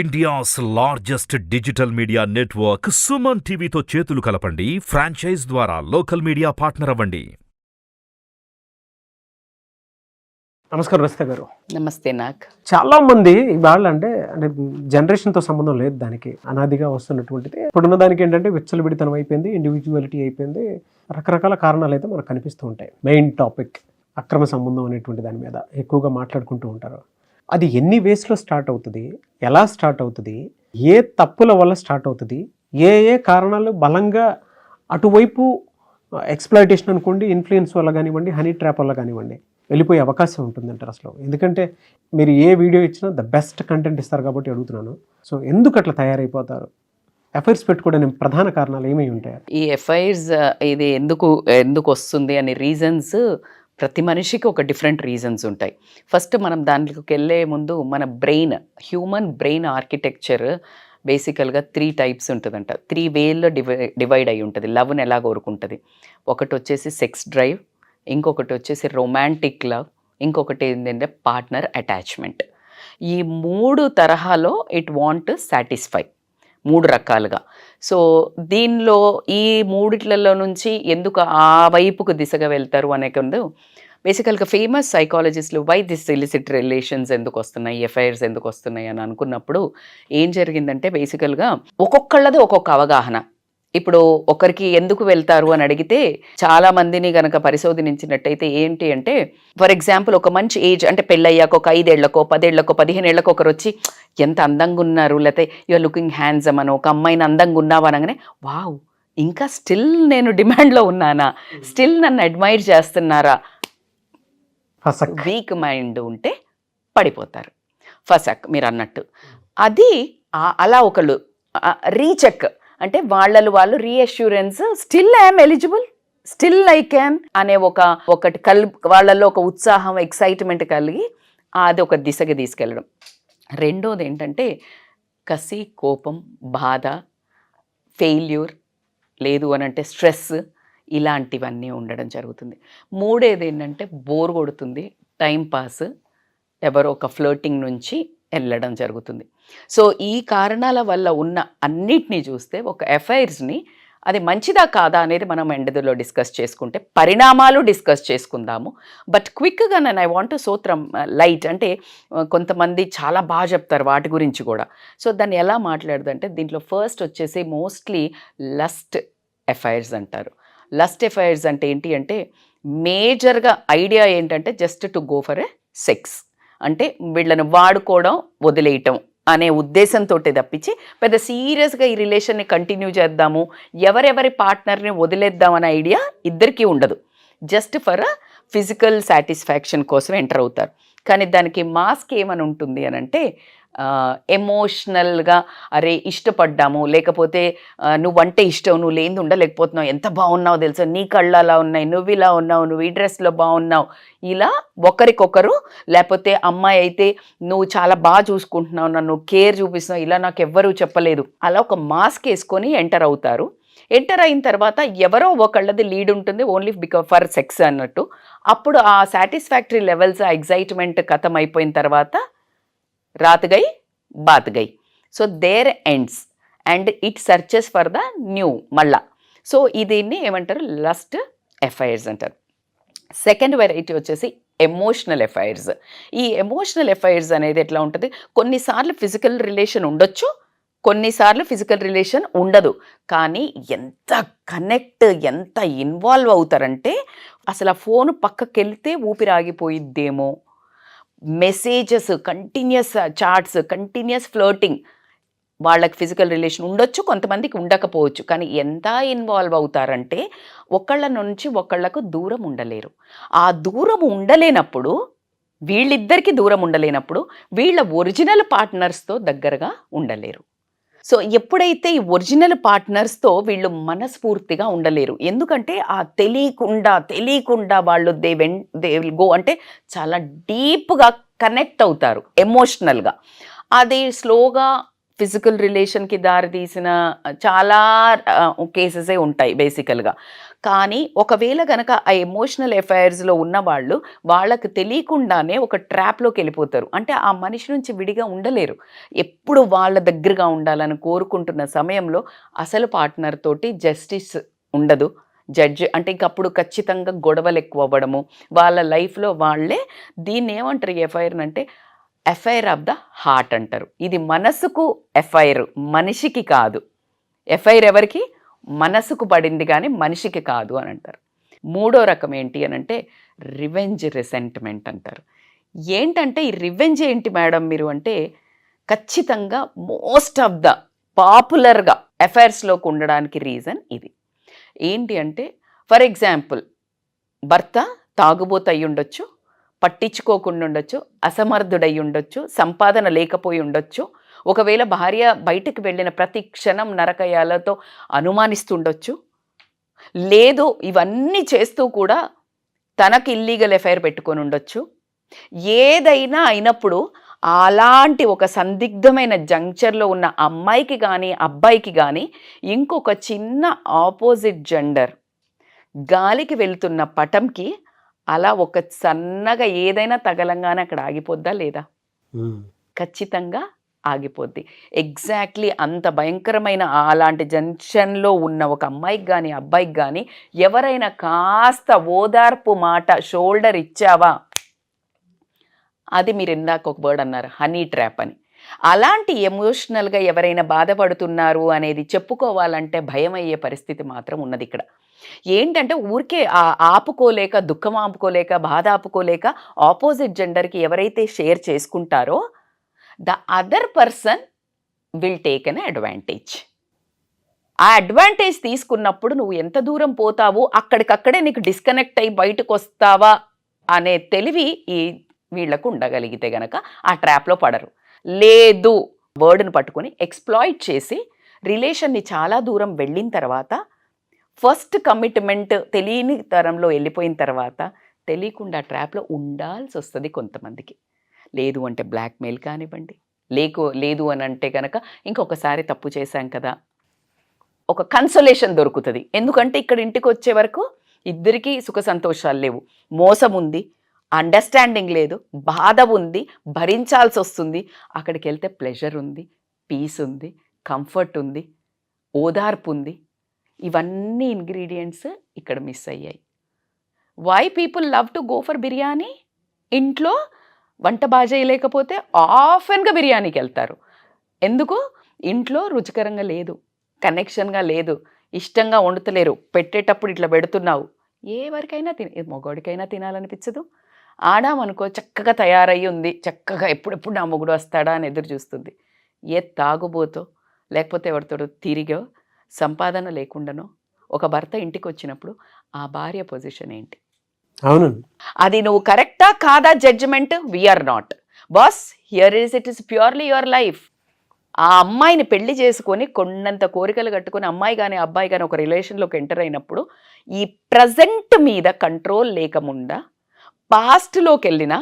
India's largest digital media network Suman టీవీతో చేతులు కలపండి. ఫ్రాంచైజ్ ద్వారా లోకల్ మీడియా పార్ట్నర్ అవ్వండి. నమస్కారం రసిత గారు. నమస్తే. నాకు చాలా మంది ఇవాళ అంటే జనరేషన్తో సంబంధం లేదు, దానికి అనాదిగా వస్తున్నటువంటిది. ఇప్పుడున్న దానికి ఏంటంటే విచ్చలవిడితనం అయిపోయింది, ఇండివిజువాలిటీ అయిపోయింది, రకరకాల కారణాలు అయితే మనకు కనిపిస్తూ ఉంటాయి. మెయిన్ టాపిక్ అక్రమ సంబంధం అనేటువంటి దాని మీద ఎక్కువగా మాట్లాడుకుంటూ ఉంటారు. అది ఎన్ని వేస్లో స్టార్ట్ అవుతుంది, ఎలా స్టార్ట్ అవుతుంది, ఏ తప్పుల వల్ల స్టార్ట్ అవుతుంది, ఏ ఏ కారణాలు బలంగా అటువైపు ఎక్స్ప్లాయిటేషన్ అనుకోండి, ఇన్ఫ్లుయెన్స్ వల్ల కానివ్వండి, హనీ ట్రాప్ వల్ల కానివ్వండి వెళ్ళిపోయే అవకాశం ఉంటుందంటారు అసలు. ఎందుకంటే మీరు ఏ వీడియో ఇచ్చినా ద బెస్ట్ కంటెంట్ ఇస్తారు కాబట్టి అడుగుతున్నాను. సో ఎందుకు అట్లా తయారైపోతారు? ఎఫ్ఐఆర్స్ పెట్టుకోవడానికి ప్రధాన కారణాలు ఏమై ఉంటాయి? ఈ ఎఫ్ఐఆర్స్ ఇది ఎందుకు వస్తుంది అనే రీజన్స్ ప్రతి మనిషికి ఒక డిఫరెంట్ రీజన్స్ ఉంటాయి. ఫస్ట్ మనం దాంట్లోకి వెళ్ళే ముందు మన హ్యూమన్ బ్రెయిన్ ఆర్కిటెక్చర్ బేసికల్గా 3 టైప్స్ ఉంటుందంట. 3 వేల్లో డివైడ్ అయి ఉంటుంది. లవ్ని ఎలా కోరుకుంటుంది. ఒకటి వచ్చేసి సెక్స్ డ్రైవ్, ఇంకొకటి వచ్చేసి రొమాంటిక్ లవ్, ఇంకొకటి ఏంటంటే పార్ట్నర్ అటాచ్మెంట్. ఈ 3 తరహాలో ఇట్ వాంట్ సాటిస్ఫై 3 రకాలుగా. సో దీనిలో ఈ 3 నుంచి ఎందుకు ఆ వైపుకు దిశగా వెళ్తారు అనే కొందు బేసికల్గా ఫేమస్ సైకాలజిస్టులు వై దిస్ ఇలిసిట్ రిలేషన్స్ ఎందుకు వస్తున్నాయి, ఎఫ్ఐఆర్స్ ఎందుకు వస్తున్నాయి అని అనుకున్నప్పుడు ఏం జరిగిందంటే బేసికల్గా ఒక్కొక్కళ్ళది ఒక్కొక్క అవగాహన. ఇప్పుడు ఒకరికి ఎందుకు వెళ్తారు అని అడిగితే చాలా మందిని కనుక పరిశోధించినట్టయితే ఏంటి అంటే, ఫర్ ఎగ్జాంపుల్ ఒక మంచి ఏజ్ అంటే పెళ్ళయ్యాక ఒక 5 ఏళ్లకో 10 ఏళ్లకో 15 ఏళ్లకో ఒకరు వచ్చి ఎంత అందంగా ఉన్నారు, లేకపోతే యూఆర్ లుకింగ్ హ్యాండ్సమ్ అని, ఒక అమ్మాయిని అందంగా ఉన్నావు అనగానే వావ్ ఇంకా స్టిల్ నేను డిమాండ్లో ఉన్నానా, స్టిల్ నన్ను అడ్మైర్ చేస్తున్నారా, వీక్ మైండ్ ఉంటే పడిపోతారు. ఫసక్ మీరు అన్నట్టు అది అలా ఒకళ్ళు రీచెక్ అంటే వాళ్ళు reassurance still I'm eligible, still I can అనే ఒకటి వాళ్ళల్లో ఒక ఉత్సాహం ఎక్సైట్మెంట్ కలిగి అది ఒక దిశగా తీసుకెళ్ళడం. రెండోది ఏంటంటే కసి, కోపం, బాధ, ఫెయిల్యూర్, లేదు అని అంటే స్ట్రెస్, ఇలాంటివన్నీ ఉండడం జరుగుతుంది. మూడేది ఏంటంటే బోర్ కొడుతుంది, టైంపాస్, ఎవరో ఒక ఫ్లర్టింగ్ నుంచి వెళ్ళడం జరుగుతుంది. సో ఈ కారణాల వల్ల ఉన్న అన్నిటినీ చూస్తే ఒక ఎఫ్ఐఆర్స్ని అది మంచిదా కాదా అనేది మనం ఎండలో డిస్కస్ చేసుకుంటే పరిణామాలు డిస్కస్ చేసుకుందాము. బట్ క్విక్గా నేను ఐ వాంట్ టు సూత్రం లైట్ అంటే కొంతమంది చాలా బాగా చెప్తారు వాటి గురించి కూడా. సో దాన్ని ఎలా మాట్లాడదంటే దీంట్లో ఫస్ట్ వచ్చేసి మోస్ట్లీ లస్ట్ ఎఫ్ఐఆర్స్ అంటారు. లస్ట్ ఎఫ్ఐఆర్స్ అంటే ఏంటి అంటే మేజర్గా ఐడియా ఏంటంటే just to go for a sex, అంటే వీళ్ళని వాడుకోవడం వదిలేయటం అనే ఉద్దేశంతో తప్పించి పెద్ద సీరియస్గా ఈ రిలేషన్ని కంటిన్యూ చేద్దాము, ఎవరెవరి పార్ట్నర్ని వదిలేద్దాం అనే ఐడియా ఇద్దరికీ ఉండదు. జస్ట్ ఫర్ ఫిజికల్ సాటిస్ఫాక్షన్ కోసం ఎంటర్ అవుతారు. కానీ దానికి మాస్క్ ఏమని ఉంటుంది అని అంటే ఎమోషనల్గా అరే ఇష్టపడ్డాము, లేకపోతే నువ్వంటే ఇష్టం, నువ్వు లేనిది ఉండలేకపోతున్నావు, ఎంత బాగున్నావు తెలుసా, నీ కళ్ళు అలా ఉన్నాయి, నువ్వు ఇలా ఉన్నావు, నువ్వు ఈ డ్రెస్లో బాగున్నావు, ఇలా ఒకరికొకరు. లేకపోతే అమ్మాయి అయితే నువ్వు చాలా బాగా చూసుకుంటున్నావు, నన్ను కేర్ చూపిస్తున్నావు, ఇలా నాకు ఎవ్వరూ చెప్పలేదు, అలా ఒక మాస్క్ వేసుకొని ఎంటర్ అవుతారు. ఎంటర్ అయిన తర్వాత ఎవరో ఒకళ్ళది లీడ్ ఉంటుంది ఓన్లీ బికాస్ ఫర్ సెక్స్ అన్నట్టు. అప్పుడు ఆ సాటిస్ఫాక్టరీ లెవెల్స్, ఆ ఎగ్జైట్మెంట్ ఖతం అయిపోయిన తర్వాత రాత్ గై బాత్ గై. So there ends and it searches for the new మళ్ళా. సో దీన్ని ఏమంటారు లస్ట్ ఎఫ్ఐఆర్స్ అంటారు. సెకండ్ వెరైటీ వచ్చేసి ఎమోషనల్ ఎఫ్ఐఆర్స్. ఈ ఎమోషనల్ ఎఫ్ఐఆర్స్ అనేది ఎట్లా ఉంటుంది, కొన్నిసార్లు ఫిజికల్ రిలేషన్ ఉండొచ్చు, కొన్నిసార్లు ఫిజికల్ రిలేషన్ ఉండదు. కానీ ఎంత కనెక్ట్, ఎంత ఇన్వాల్వ్ అవుతారంటే అసలు ఆ ఫోన్ పక్కకి వెళ్తే ఊపిరాగిపోయిద్దేమో, messages, continuous chats, continuous flirting. వాళ్ళకి ఫిజికల్ రిలేషన్ ఉండొచ్చు, కొంతమందికి ఉండకపోవచ్చు, కానీ ఎంత ఇన్వాల్వ్ అవుతారంటే ఒకళ్ళ నుంచి ఒకళ్ళకు దూరం ఉండలేరు. ఆ దూరం ఉండలేనప్పుడు, వీళ్ళిద్దరికీ దూరం ఉండలేనప్పుడు వీళ్ళ ఒరిజినల్ పార్ట్నర్స్తో దగ్గరగా ఉండలేరు. సో ఎప్పుడైతే ఈ ఒరిజినల్ పార్ట్నర్స్తో వీళ్ళు మనస్ఫూర్తిగా ఉండలేరు, ఎందుకంటే ఆ తెలియకుండా వాళ్ళు దే విల్ గో అంటే చాలా డీప్గా కనెక్ట్ అవుతారు ఎమోషనల్గా. అది స్లోగా ఫిజికల్ రిలేషన్కి దారితీసిన చాలా కేసెసే ఉంటాయి బేసికల్గా. కానీ ఒకవేళ కనుక ఆ ఎమోషనల్ అఫైర్స్లో ఉన్న వాళ్ళు వాళ్ళకి తెలియకుండానే ఒక ట్రాప్లోకి వెళ్ళిపోతారు. అంటే ఆ మనిషి నుంచి విడిగా ఉండలేరు. ఎప్పుడు వాళ్ళ దగ్గరగా ఉండాలని కోరుకుంటున్న సమయంలో అసలు పార్ట్నర్ తోటి జస్టిస్ ఉండదు. జడ్జ్ అంటే ఇంకప్పుడు ఖచ్చితంగా గొడవలు ఎక్కువ అవ్వడము, వాళ్ళ లైఫ్లో వాళ్ళే దీన్ని ఏమంటారు ఈ ఎఫ్ఐఆర్ అంటే ఎఫ్ఐఆర్ ఆఫ్ ద హార్ట్ అంటారు. ఇది మనసుకు ఎఫ్ఐఆర్, మనిషికి కాదు. ఎఫ్ఐఆర్ ఎవరికి? మనసుకు పడింది కానీ మనిషికి కాదు అని అంటారు. మూడో రకం ఏంటి అని అంటే రివెంజ్ రిసెంట్మెంట్ అంటారు. ఏంటంటే ఈ రివెంజ్ ఏంటి మేడం మీరు అంటే ఖచ్చితంగా మోస్ట్ ఆఫ్ ద పాపులర్గా అఫైర్స్లోకి ఉండడానికి రీజన్ ఇది. ఏంటి అంటే ఫర్ ఎగ్జాంపుల్ భర్త తాగుబోతు అయి ఉండొచ్చు, పట్టించుకోకుండా ఉండొచ్చు, అసమర్థుడై ఉండొచ్చు, సంపాదన లేకపోయి ఉండొచ్చు, ఒకవేళ భార్య బయటకు వెళ్ళిన ప్రతి క్షణం నరకయాలతో అనుమానిస్తుండొచ్చు, లేదు ఇవన్నీ చేస్తూ కూడా తనకి ఇల్లీగల్ ఎఫైర్ పెట్టుకొని ఉండొచ్చు. ఏదైనా అయినప్పుడు అలాంటి ఒక సందిగ్ధమైన జంక్చర్లో ఉన్న అమ్మాయికి కానీ అబ్బాయికి కానీ ఇంకొక చిన్న ఆపోజిట్ జెండర్ గాలికి వెళ్తున్న పటంకి అలా ఒక సన్నగా ఏదైనా తగలంగానే అక్కడ ఆగిపోద్దా లేదా? ఖచ్చితంగా ఆగిపోద్ది. ఎగ్జాక్ట్లీ అంత భయంకరమైన అలాంటి జంక్షన్లో ఉన్న ఒక అమ్మాయికి కానీ అబ్బాయికి కానీ ఎవరైనా కాస్త ఓదార్పు మాట షోల్డర్ ఇచ్చావా, అది మీరు ఇందాక ఒక వర్డ్ అన్నారు హనీ ట్రాప్ అని. అలాంటి ఎమోషనల్గా ఎవరైనా బాధపడుతున్నారు అనేది చెప్పుకోవాలంటే భయం అయ్యే పరిస్థితి మాత్రం ఉన్నది ఇక్కడ. ఏంటంటే ఊరికే ఆపుకోలేక, దుఃఖం ఆపుకోలేక, బాధ ఆపుకోలేక ఆపోజిట్ జెండర్కి ఎవరైతే షేర్ చేసుకుంటారో the other person will take an advantage. ఆ అడ్వాంటేజ్ తీసుకున్నప్పుడు నువ్వు ఎంత దూరం పోతావు, అక్కడికక్కడే నీకు డిస్కనెక్ట్ అయ్యి బయటకు వస్తావా అనే తెలివి ఈ వీళ్లకు ఉండగలిగితే గనక ఆ ట్రాప్లో పడరు. లేదు వర్డ్ని పట్టుకొని ఎక్స్ప్లాయిట్ చేసి రిలేషన్ని చాలా దూరం వెళ్ళిన తర్వాత ఫస్ట్ కమిట్మెంట్ తెలియని తరంలో వెళ్ళిపోయిన తర్వాత తెలియకుండా ట్రాప్లో ఉండాల్సి వస్తుంది కొంతమందికి. లేదు అంటే బ్లాక్మెయిల్ కానివ్వండి, లేదు అని అంటే కనుక ఇంకొకసారి తప్పు చేశాం కదా ఒక కన్సోలేషన్ దొరుకుతుంది. ఎందుకంటే ఇక్కడ ఇంటికి వచ్చే వరకు ఇద్దరికీ సుఖ సంతోషాలు లేవు, మోసం ఉంది, అండర్స్టాండింగ్ లేదు, బాధ ఉంది, భరించాల్సి వస్తుంది. అక్కడికి వెళ్తే ప్లెజర్ ఉంది, పీస్ ఉంది, కంఫర్ట్ ఉంది, ఓదార్పు ఉంది. ఇవన్నీ ఇంగ్రీడియంట్స్ ఇక్కడ మిస్ అయ్యాయి. Why people love to go for biryani? ఇంట్లో వంట బాగా చేయలేకపోతే ఆఫెన్గా బిర్యానీకి వెళ్తారు. ఎందుకు? ఇంట్లో రుచికరంగా లేదు, కనెక్షన్గా లేదు, ఇష్టంగా వండుతలేరు, పెట్టేటప్పుడు ఇట్లా పెడుతున్నావు. ఎవరికైనా మగవాడికైనా తినాలనిపించదు. ఆడామనుకో చక్కగా తయారయ్యి ఉంది, చక్కగా ఎప్పుడెప్పుడు నా మొగుడు వస్తాడా అని ఎదురు చూస్తుంది. ఏ తాగుబోతో లేకపోతే ఎవరితోడో తిరిగో సంపాదన లేకుండానో ఒక భర్త ఇంటికి వచ్చినప్పుడు ఆ భార్య పొజిషన్ ఏంటి? అవును, అది నువ్వు కరెక్టా కాదా judgment we are not boss here it is purely your life. ఆ అమ్మాయిని పెళ్లి చేసుకొని కొన్నంత కోరికలు కట్టుకొని అమ్మాయి కానీ అబ్బాయి కానీ ఒక రిలేషన్లోకి ఎంటర్ అయినప్పుడు ఈ ప్రజెంట్ మీద కంట్రోల్ లేకుండా పాస్ట్లోకి వెళ్ళినా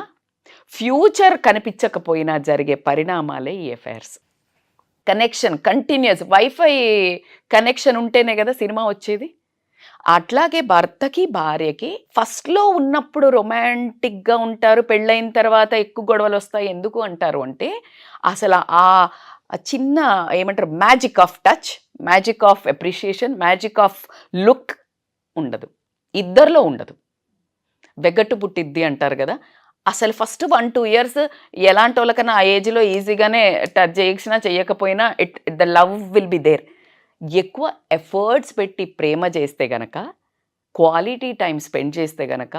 ఫ్యూచర్ కనిపించకపోయినా జరిగే పరిణామాలే ఈ affairs. Connection continuous, wifi connection ఉంటేనే కదా సినిమా వచ్చేది. అట్లాగే భర్తకి భార్యకి ఫస్ట్లో ఉన్నప్పుడు రొమాంటిక్గా ఉంటారు, పెళ్ళైన తర్వాత ఎక్కువ గొడవలు వస్తాయి. ఎందుకు అంటారు అంటే అసలు ఆ చిన్న ఏమంటారు magic of touch, magic of appreciation, magic of look ఉండదు, ఇద్దరిలో ఉండదు. వెగట్టు పుట్టిద్ది అంటారు కదా. అసలు ఫస్ట్ 1-2 years ఎలాంటి వాళ్ళకన్నా ఆ ఏజ్లో ఈజీగానే టచ్ చేసినా చేయకపోయినా the love will be there. ఎక్కువ ఎఫర్ట్స్ పెట్టి ప్రేమ చేస్తే గనక, క్వాలిటీ టైం స్పెండ్ చేస్తే గనక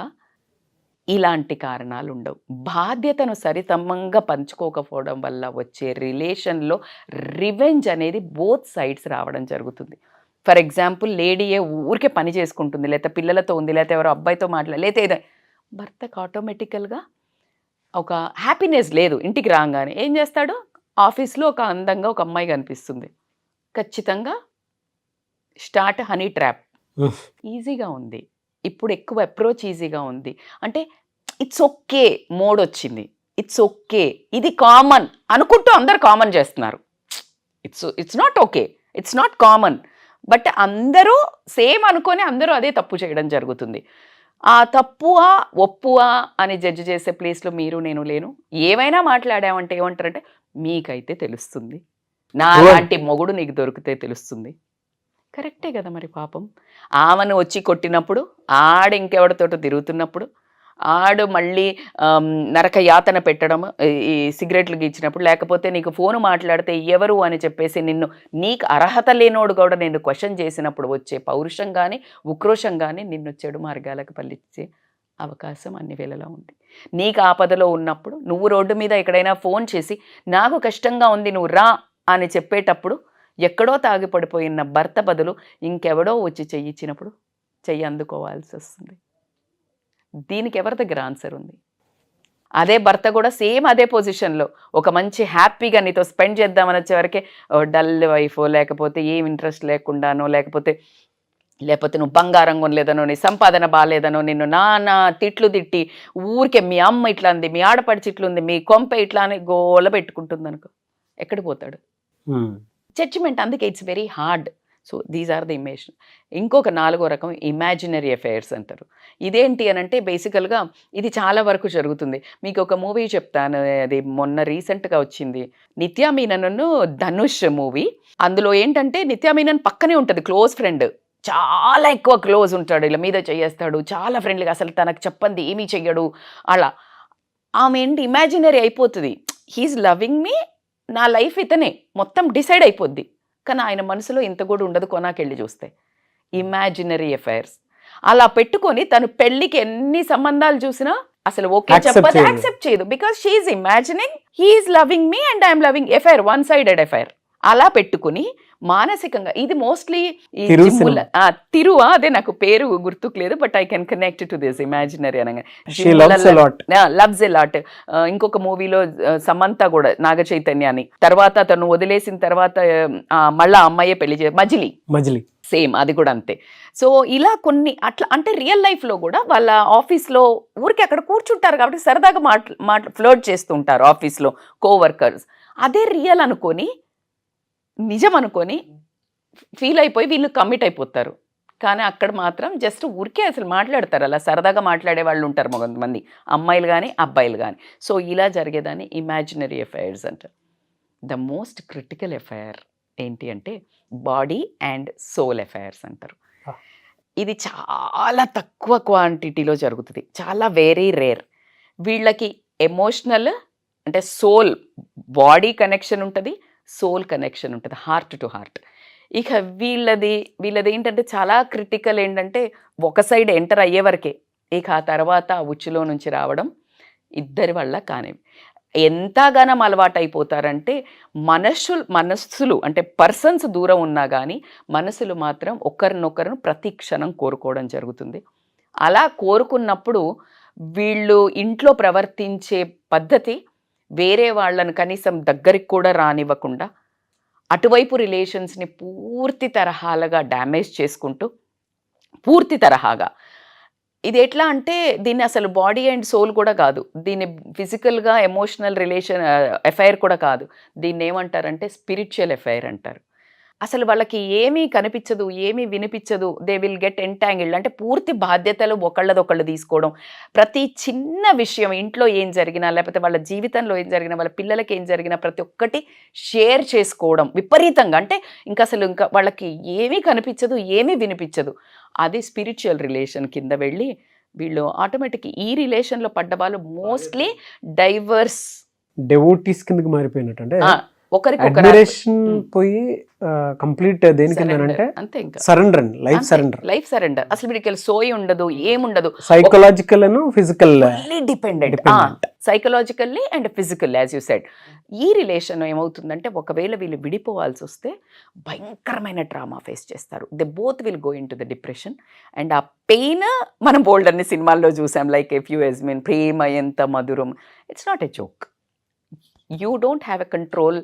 ఇలాంటి కారణాలు ఉండవు. బాధ్యతను సరిసమంగా పంచుకోకపోవడం వల్ల వచ్చే రిలేషన్లో రివెంజ్ అనేది బోత్ సైడ్స్ రావడం జరుగుతుంది. ఫర్ ఎగ్జాంపుల్ లేడీయే ఊరికే పని చేసుకుంటుంది, లేకపోతే పిల్లలతో ఉంది, లేకపోతే ఎవరో అబ్బాయితో లేకపోతే ఏదో భర్తకు ఆటోమేటికల్గా ఒక హ్యాపీనెస్ లేదు. ఇంటికి రాగానే ఏం చేస్తాడు? ఆఫీస్లో ఒక అందంగా ఒక అమ్మాయి కనిపిస్తుంది, ఖచ్చితంగా స్టార్ట్ హనీ ట్రాప్. ఈజీగా ఉంది ఇప్పుడు, ఎక్కువ అప్రోచ్ ఈజీగా ఉంది. అంటే ఇట్స్ ఓకే మోడ్ వచ్చింది, ఇట్స్ ఓకే ఇది కామన్ అనుకుంటూ అందరు కామన్ చేస్తున్నారు. It's not okay, it's not common. But అందరూ సేమ్ అనుకొని అందరూ అదే తప్పు చేయడం జరుగుతుంది. ఆ తప్పువా ఒప్పువా అని జడ్జి చేసే ప్లేస్లో మీరు నేను లేను. ఏమైనా మాట్లాడామంటే ఏమంటారంటే మీకైతే తెలుస్తుంది, నా లాంటి మొగుడు నీకు దొరికితే తెలుస్తుంది. కరెక్టే కదా మరి. పాపం ఆమెను వచ్చి కొట్టినప్పుడు, ఆడు ఇంకెవడితోటో తిరుగుతున్నప్పుడు, ఆడు మళ్ళీ నరక యాతన పెట్టడం ఈ సిగరెట్లు గీచినప్పుడు, లేకపోతే నీకు ఫోను మాట్లాడితే ఎవరు అని చెప్పేసి నీకు అర్హత లేనోడు కూడా నిన్ను క్వశ్చన్ చేసినప్పుడు వచ్చే పౌరుషం కానీ ఉక్రోషం కానీ నిన్ను చెడు మార్గాలకు పల్లించే అవకాశం అన్ని వేళలా ఉంది. నీకు ఆపదలో ఉన్నప్పుడు నువ్వు రోడ్డు మీద ఎక్కడైనా ఫోన్ చేసి నాకు కష్టంగా ఉంది నువ్వు రా అని చెప్పేటప్పుడు ఎక్కడో తాగిపడిపోయిన భర్త బదులు ఇంకెవడో వచ్చి చెయ్యిచ్చినప్పుడు చెయ్యి అందుకోవాల్సి వస్తుంది. దీనికి ఎవరి దగ్గర ఆన్సర్ ఉంది? అదే భర్త కూడా సేమ్ అదే పొజిషన్లో ఒక మంచి హ్యాపీగా నీతో స్పెండ్ చేద్దామని వచ్చేవరకే డల్ వైఫో, లేకపోతే ఏం ఇంట్రెస్ట్ లేకుండానో, లేకపోతే నువ్వు బంగారం కొనలేదనో, నీ సంపాదన బాగాలేదనో, నిన్ను నానా తిట్లు తిట్టి ఊరికే మీ అమ్మ ఇట్లా ఉంది, మీ ఆడపడిచి ఇట్లుంది, మీ కొంప ఇట్లా అని గోల పెట్టుకుంటుంది అనుకో, ఎక్కడికి పోతాడు? జడ్జిమెంట్. అందుకే it's very hard. So these are the emotion. ఇంకొక 4వ రకం ఇమాజినరీ అఫైర్స్ అంటారు. ఇదేంటి అని అంటే బేసికల్గా ఇది చాలా వరకు జరుగుతుంది. మీకు ఒక మూవీ చెప్తాను, అది మొన్న రీసెంట్గా వచ్చింది, నిత్యా మీనన్ ధనుష్ మూవీ. అందులో ఏంటంటే నిత్యా మీనన్ పక్కనే ఉంటుంది క్లోజ్ ఫ్రెండ్, చాలా ఎక్కువ క్లోజ్ ఉంటాడు, ఇలా మీద చేయేస్తాడు, చాలా ఫ్రెండ్లీగా, అసలు తనకు చెప్పంది ఏమీ చెయ్యడు. అలా ఆమె ఏంటి ఇమాజినరీ అయిపోతుంది. హీఈస్ లవింగ్ మీ, నా లైఫ్ ఇతనే మొత్తం డిసైడ్ అయిపోద్ది. కానీ ఆయన మనసులో ఇంత కూడా ఉండదు కొనాకెళ్ళి చూస్తే. ఇమాజినరీ అఫైర్స్ అలా పెట్టుకొని తను పెళ్ళికి ఎన్ని సంబంధాలు చూసినా అసలు ఓకే చెప్పదు, యాక్సెప్ట్ చేయదు. Because she is imagining he is loving me and I am loving affair, one sided affair. అలా పెట్టుకుని మానసికంగా ఇది మోస్ట్లీ అదే నాకు పేరు గుర్తుకు లేదు, but I can connect to this imaginary అనగా లవ్స్ ఎ లాట్. ఇంకొక మూవీలో సమంత కూడా నాగ చైతన్యాన్ని తర్వాత తను వదిలేసిన తర్వాత మళ్ళా అమ్మాయే పెళ్లి మజిలీ సేమ్ అది కూడా అంతే. సో ఇలా కొన్ని అట్లా అంటే రియల్ లైఫ్లో కూడా వాళ్ళ ఆఫీస్లో ఊరికి అక్కడ కూర్చుంటారు కాబట్టి సరదాగా ఫ్లోట్ చేస్తూ ఉంటారు ఆఫీస్లో కోవర్కర్స్. అదే రియల్ అనుకొని నిజం అనుకొని ఫీల్ అయిపోయి వీళ్ళు కమిట్ అయిపోతారు. కానీ అక్కడ మాత్రం జస్ట్ ఊరికే అసలు మాట్లాడతారు, అలా సరదాగా మాట్లాడే వాళ్ళు ఉంటారు కొంతమంది, అమ్మాయిలు కానీ అబ్బాయిలు కానీ. సో ఇలా జరిగేదాన్ని ఇమాజినరీ అఫైర్స్ అంటారు. ద మోస్ట్ క్రిటికల్ అఫైర్ ఏంటి అంటే బాడీ అండ్ సోల్ అఫైర్స్ అంటారు. ఇది చాలా తక్కువ క్వాంటిటీలో జరుగుతుంది, చాలా వెరీ రేర్. వీళ్ళకి ఎమోషనల్ అంటే సోల్, బాడీ కనెక్షన్ ఉంటుంది, సోల్ కనెక్షన్ ఉంటుంది, హార్ట్ టు హార్ట్. ఇక వీళ్ళది ఏంటంటే చాలా క్రిటికల్ ఏంటంటే ఒక సైడ్ ఎంటర్ అయ్యే వరకే, ఇక ఆ తర్వాత ఉచ్చులో నుంచి రావడం ఇద్దరి వల్ల కానివి. ఎంతగానో అలవాటు అయిపోతారంటే మనస్సులు అంటే పర్సన్స్ దూరం ఉన్నా కానీ మనసులు మాత్రం ఒకరినొకరును ప్రతి క్షణం కోరుకోవడం జరుగుతుంది. అలా కోరుకున్నప్పుడు వీళ్ళు ఇంట్లో ప్రవర్తించే పద్ధతి వేరే వాళ్ళను కనీసం దగ్గరికి కూడా రానివ్వకుండా అటువైపు రిలేషన్స్ని పూర్తి తరహాలుగా డ్యామేజ్ చేసుకుంటూ పూర్తి తరహాగా. ఇది ఎట్లా అంటే దీన్ని అసలు బాడీ అండ్ సోల్ కూడా కాదు, దీన్ని ఫిజికల్గా ఎమోషనల్ రిలేషన్ అఫైర్ కూడా కాదు, దీన్ని ఏమంటారంటే స్పిరిచువల్ అఫైర్ అంటారు. అసలు వాళ్ళకి ఏమీ కనిపించదు, ఏమీ వినిపించదు, దే విల్ గెట్ ఎంటాంగిల్డ్. అంటే పూర్తి బాధ్యతలు ఒకళ్ళదొకళ్ళు తీసుకోవడం, ప్రతి చిన్న విషయం ఇంట్లో ఏం జరిగినా లేకపోతే వాళ్ళ జీవితంలో ఏం జరిగినా వాళ్ళ పిల్లలకి ఏం జరిగినా ప్రతి ఒక్కటి షేర్ చేసుకోవడం విపరీతంగా. అంటే ఇంకా వాళ్ళకి ఏమీ కనిపించదు, ఏమీ వినిపించదు. అది స్పిరిచువల్ రిలేషన్ కింద వెళ్ళి వీళ్ళు ఆటోమేటిక్ ఈ రిలేషన్లో పడ్డ వాళ్ళు మోస్ట్లీ డైవర్స్ డెవోటీస్ కిందకి మారిపోయినట్టు. అంటే ఒకరికొకరు అడ్మిరేషన్ పోయి కంప్లీట్ దేనికంటే అంతే, ఇంకా సరెండర్, లైఫ్ సరెండర్. అసలు వీడికి సోయి ఉండదు, ఏముండదు. Psychological and physical dependent, psychologically and physical as you said. ఈ రిలేషన్ ఏమవుతుందంటే ఒకవేళ వీళ్ళు విడిపోవాల్సి వస్తే భయంకరమైన డ్రామా ఫేస్ చేస్తారు. They both will go in to the depression. And ఆ పెయిన్ మనం బోల్డ్ అన్ని సినిమాల్లో చూసాం, like F U S mean ప్రేమ ఎంత మధురం. It's not a joke. You don't have a control.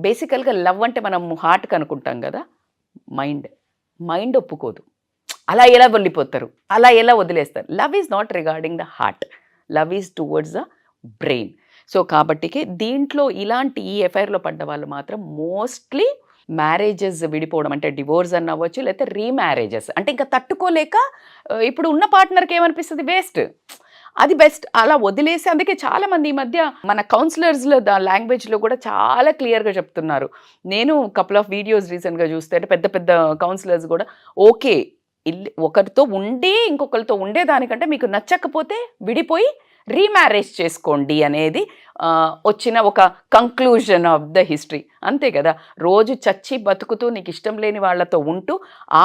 బేసికల్గా లవ్ అంటే మనం హార్ట్కి అనుకుంటాం కదా, మైండ్ ఒప్పుకోదు. అలా ఎలా వెళ్ళిపోతారు, అలా ఎలా వదిలేస్తారు. Love is not regarding the heart, love is towards the brain. So కాబట్టికి దీంట్లో ఇలాంటి ఈ ఎఫైర్లో పడ్డ వాళ్ళు మాత్రం మోస్ట్లీ మ్యారేజెస్ విడిపోవడం అంటే డివోర్స్ అని అవ్వచ్చు, లేకపోతే రీమ్యారేజెస్ అంటే ఇంకా తట్టుకోలేక ఇప్పుడు ఉన్న పార్ట్నర్కి ఏమనిపిస్తుంది, వేస్ట్, అది బెస్ట్ అలా వదిలేసి. అందుకే చాలా మంది ఈ మధ్య మన కౌన్సిలర్స్లో లాంగ్వేజ్లో కూడా చాలా క్లియర్గా చెప్తున్నారు. నేను కపుల్ ఆఫ్ వీడియోస్ రీసెంట్గా చూస్తే అంటే పెద్ద పెద్ద కౌన్సిలర్స్ కూడా ఓకే ఒకరితో ఉండి ఇంకొకరితో ఉండేదానికంటే మీకు నచ్చకపోతే విడిపోయి రీమ్యారేజ్ చేసుకోండి అనేది వచ్చిన ఒక కంక్లూజన్ ఆఫ్ ద హిస్టరీ. అంతే కదా, రోజు చచ్చి బతుకుతూ నీకు ఇష్టం లేని వాళ్ళతో ఉంటూ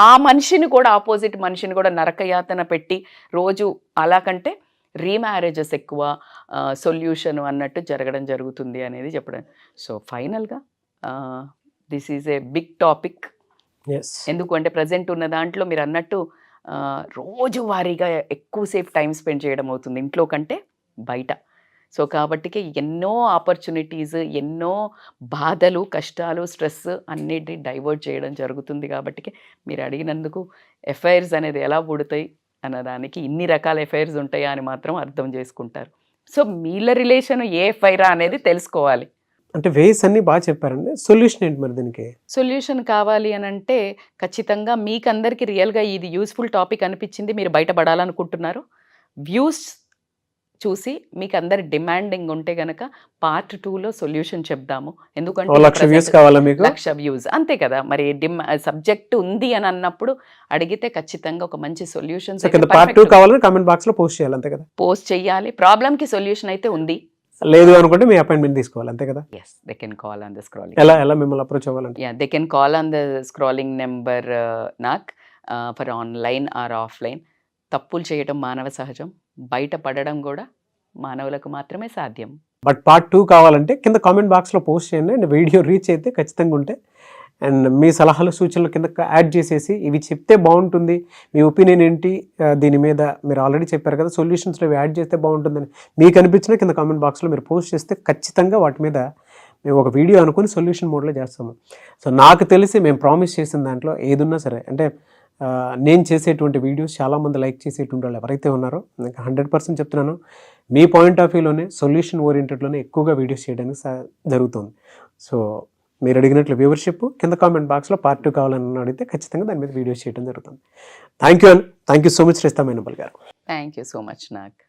ఆ మనిషిని కూడా ఆపోజిట్ మనిషిని కూడా నరకయాతన పెట్టి రోజు అలా కంటే రీమ్యారేజెస్ ఎక్కువ సొల్యూషన్ అన్నట్టు జరగడం జరుగుతుంది అనేది చెప్పడం. సో ఫైనల్గా this is a big topic. ఎందుకంటే ప్రజెంట్ ఉన్న దాంట్లో మీరు అన్నట్టు రోజువారీగా ఎక్కువసేపు టైం స్పెండ్ చేయడం అవుతుంది ఇంట్లో కంటే బయట. సో కాబట్టికి ఎన్నో ఆపర్చునిటీస్, ఎన్నో బాధలు, కష్టాలు, స్ట్రెస్ అన్నిటిని డైవర్ట్ చేయడం జరుగుతుంది. కాబట్టి మీరు అడిగినందుకు ఎఫ్ఐఆర్స్ అనేది ఎలా పుడతాయి అన్నదానికి ఇన్ని రకాల ఎఫ్ఐఆర్స్ ఉంటాయా అని మాత్రం అర్థం చేసుకుంటారు. సో మీళ్ళ రిలేషన్ ఏ ఎఫ్ఐఆర్ అనేది తెలుసుకోవాలి. అంటే వేస్ అన్ని బాగా చెప్పారండి. సొల్యూషన్ ఏంటి మరి దీనికి? సొల్యూషన్ కావాలి అని అంటే ఖచ్చితంగా మీకు అందరికీ రియల్గా ఇది యూస్ఫుల్ టాపిక్ అనిపించింది, మీరు బయటపడాలనుకుంటున్నారు, వ్యూస్ చూసి మీకు అందరి డిమాండింగ్ ఉంటే గనక పార్ట్ 2లో సొల్యూషన్ చెప్దాము. ఎందుకంటే 1,00,000 వ్యూస్ కావాలా మీకు? 1,00,000 వ్యూస్ అంతే కదా, మరి సబ్జెక్ట్ ఉంది అని అన్నప్పుడు అడిగితే ఖచ్చితంగా ఒక మంచి సొల్యూషన్స్ పార్ట్ 2 కావాలని కామెంట్ బాక్స్ లో పోస్ట్ చేయాలి, అంతే కదా? పోస్ట్ చేయాలి. ప్రాబ్లమ్ కి సొల్యూషన్ అయితే ఉంది, లేదు అనుకుంటే మీ అపాయింట్మెంట్ తీసుకోవాలి, అంతే కదా? yes they can call on the scrolling. ఎలా మిమ్మల్ని అప్రోచ్ అవ్వాలంటే? yeah they can call on the scrolling number nak for online or offline. తప్పులు చేయడం మానవ సహజం, బయట పడడం కూడా మానవులకు మాత్రమే సాధ్యం. బట్ పార్ట్ 2 కావాలంటే కింద కామెంట్ బాక్స్లో పోస్ట్ చేయండి. అండ్ వీడియో రీచ్ అయితే ఖచ్చితంగా ఉంటే అండ్ మీ సలహాలు సూచనలు కింద యాడ్ చేసేసి ఇవి చెప్తే బాగుంటుంది, మీ ఒపీనియన్ ఏంటి దీని మీద, మీరు ఆల్రెడీ చెప్పారు కదా సొల్యూషన్స్లో ఇవి యాడ్ చేస్తే బాగుంటుందని మీకు అనిపించిన కింద కామెంట్ బాక్స్లో మీరు పోస్ట్ చేస్తే ఖచ్చితంగా వాటి మీద మేము ఒక వీడియో అనుకుని సొల్యూషన్ మోడ్లో చేస్తాము. సో నాకు తెలిసి మేము ప్రామిస్ చేసిన దాంట్లో ఏదున్నా సరే అంటే నేను చేసేటువంటి వీడియోస్ చాలామంది లైక్ చేసేటువంటి వాళ్ళు ఎవరైతే ఉన్నారో ఇంకా 100% చెప్తున్నాను, మీ పాయింట్ ఆఫ్ వ్యూలోనే సొల్యూషన్ ఓరియంటెడ్లోనే ఎక్కువగా వీడియోస్ చేయడానికి జరుగుతుంది. సో మీరు అడిగినట్లు వ్యూవర్షిప్ కింద కామెంట్ బాక్స్లో పార్ట్ 2 కావాలని అడిగితే ఖచ్చితంగా దాని మీద వీడియోస్ చేయడం జరుగుతుంది. థ్యాంక్ యూ సో మచ్ శ్రీస్తా మైనపల్ గారు. థ్యాంక్ యూ సో మచ్ నాకు.